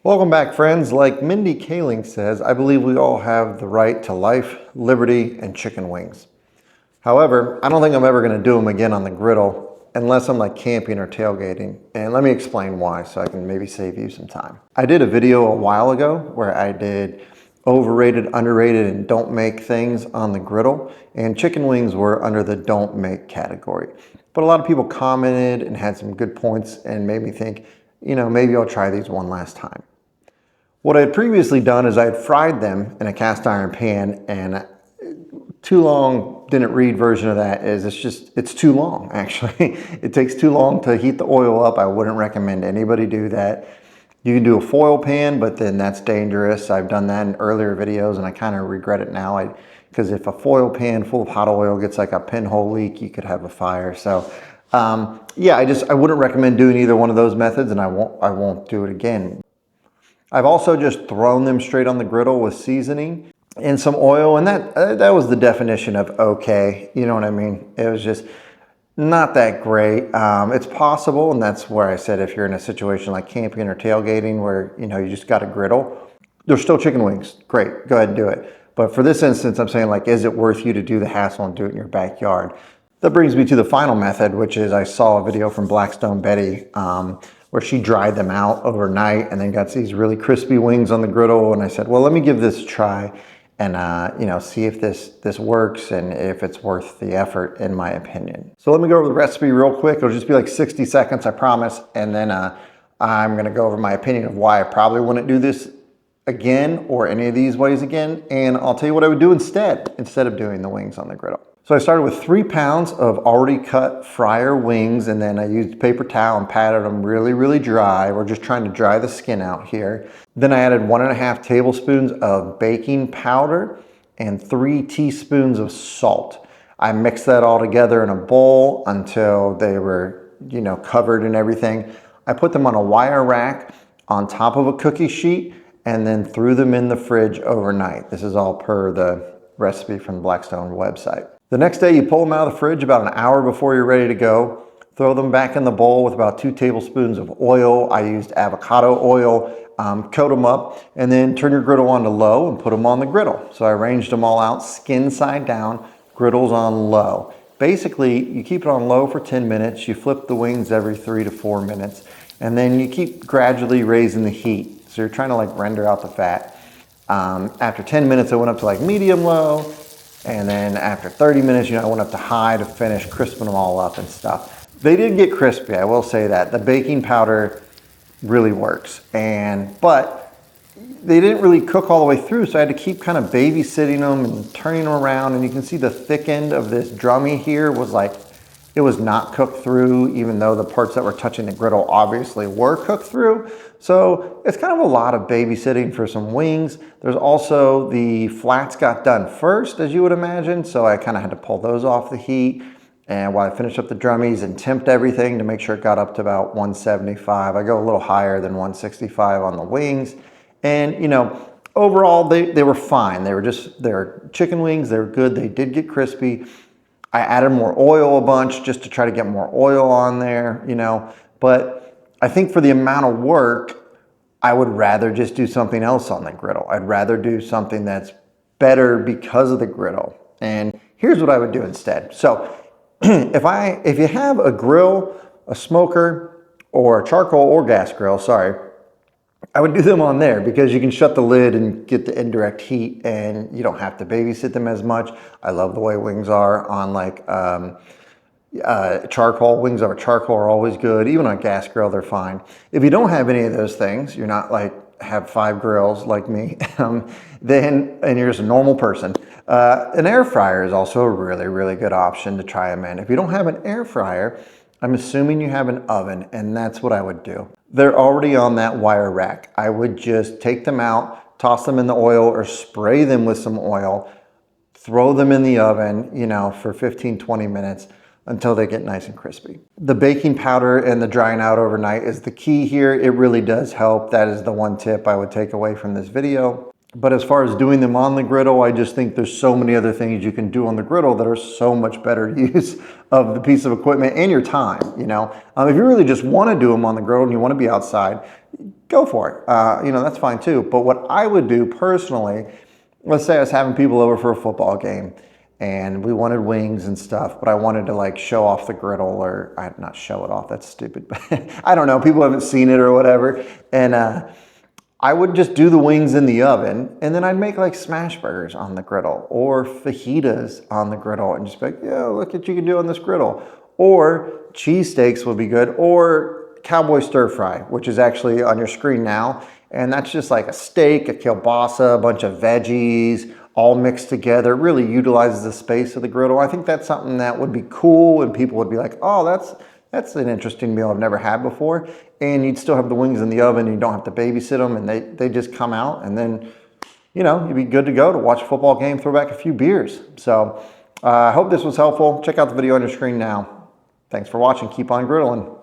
Welcome back, friends. Like Mindy Kaling says, I believe we all have the right to life, liberty, and chicken wings. However, I don't think I'm ever going to do them again on the griddle unless I'm like camping or tailgating. And let me explain why so I can maybe save you some time. I did a video a while ago where I did overrated, underrated, and don't make things on the griddle. And chicken wings were under the don't make category. But a lot of people commented and had some good points and made me think, you know, maybe I'll try these one last time. What I had previously done is I had fried them in a cast iron pan, and too long didn't read version of that is it's too long actually. It takes too long to heat the oil up. I wouldn't recommend anybody do that. You can do a foil pan, but then that's dangerous. I've done that in earlier videos and I kind of regret it now because if a foil pan full of hot oil gets like a pinhole leak, you could have a fire. So yeah, I wouldn't recommend doing either one of those methods, and I won't do it again. I've also just thrown them straight on the griddle with seasoning and some oil, and that was the definition of okay. You know what I mean? It was just not that great. It's possible, and that's where I said if you're in a situation like camping or tailgating where you just got a griddle, there's still chicken wings. Great, go ahead and do it. But for this instance, I'm saying like, is it worth you to do the hassle and do it in your backyard? That brings me to the final method, which is I saw a video from Blackstone Betty where she dried them out overnight and then got these really crispy wings on the griddle. And I said, well, let me give this a try and see if this works and if it's worth the effort, in my opinion. So let me go over the recipe real quick. It'll just be like 60 seconds, I promise. And then I'm gonna go over my opinion of why I probably wouldn't do this again or any of these ways again. And I'll tell you what I would do instead of doing the wings on the griddle. So I started with 3 pounds of already cut fryer wings, and then I used a paper towel and patted them really, really dry. We're just trying to dry the skin out here. Then I added 1.5 tablespoons of baking powder and 3 teaspoons of salt. I mixed that all together in a bowl until they were, covered and everything. I put them on a wire rack on top of a cookie sheet and then threw them in the fridge overnight. This is all per the recipe from the Blackstone website. The next day you pull them out of the fridge about an hour before you're ready to go. Throw them back in the bowl with about 2 tablespoons of oil. I used avocado oil. Coat them up and then turn your griddle on to low and put them on the griddle. So I arranged them all out skin side down, griddles on low. Basically, you keep it on low for 10 minutes. You flip the wings every 3 to 4 minutes. And then you keep gradually raising the heat. So you're trying to like render out the fat. After 10 minutes, I went up to like medium low. And then after 30 minutes, I went up to high to finish crisping them all up and stuff. They did get crispy, I will say that. The baking powder really works. But they didn't really cook all the way through, so I had to keep kind of babysitting them and turning them around. And you can see the thick end of this drummy here was like, it was not cooked through, even though the parts that were touching the griddle obviously were cooked through. So it's kind of a lot of babysitting for some wings. There's also the flats got done first, as you would imagine. So I kind of had to pull those off the heat. And while I finished up the drummies and temped everything to make sure it got up to about 175. I go a little higher than 165 on the wings. And overall they were fine. They're chicken wings, they were good. They did get crispy. I added more oil a bunch just to try to get more oil on there, but I think for the amount of work, I would rather just do something else on the griddle. I'd rather do something that's better because of the griddle. And here's what I would do instead. So if you have a grill, a smoker, or a charcoal or gas grill, I would do them on there because you can shut the lid and get the indirect heat and you don't have to babysit them as much. I love the way wings are on like charcoal. Wings over charcoal are always good. Even on a gas grill, they're fine. If you don't have any of those things, you're not like have 5 grills like me, and you're just a normal person. An air fryer is also a really, really good option to try them in. If you don't have an air fryer, I'm assuming you have an oven, and that's what I would do. They're already on that wire rack. I would just take them out, toss them in the oil or spray them with some oil, throw them in the oven, for 15, 20 minutes until they get nice and crispy. The baking powder and the drying out overnight is the key here. It really does help. That is the one tip I would take away from this video. But as far as doing them on the griddle, I just think there's so many other things you can do on the griddle that are so much better use of the piece of equipment and your time, you know. If you really just want to do them on the griddle and you want to be outside, go for it. You know, that's fine too. But what I would do personally, let's say I was having people over for a football game and we wanted wings and stuff, but I wanted to like show off the griddle, or not show it off, that's stupid, but I don't know, people haven't seen it or whatever. And I would just do the wings in the oven, and then I'd make like smash burgers on the griddle or fajitas on the griddle and just be like, yeah, look what you can do on this griddle. Or cheesesteaks would be good, or cowboy stir fry, which is actually on your screen now. And that's just like a steak, a kielbasa, a bunch of veggies, all mixed together. It really utilizes the space of the griddle. I think that's something that would be cool, and people would be like, oh, that's an interesting meal I've never had before. And you'd still have the wings in the oven, and you don't have to babysit them, and they just come out, and then, you know, you'd be good to go to watch a football game, throw back a few beers. So I hope this was helpful. Check out the video on your screen now. Thanks for watching. Keep on griddling.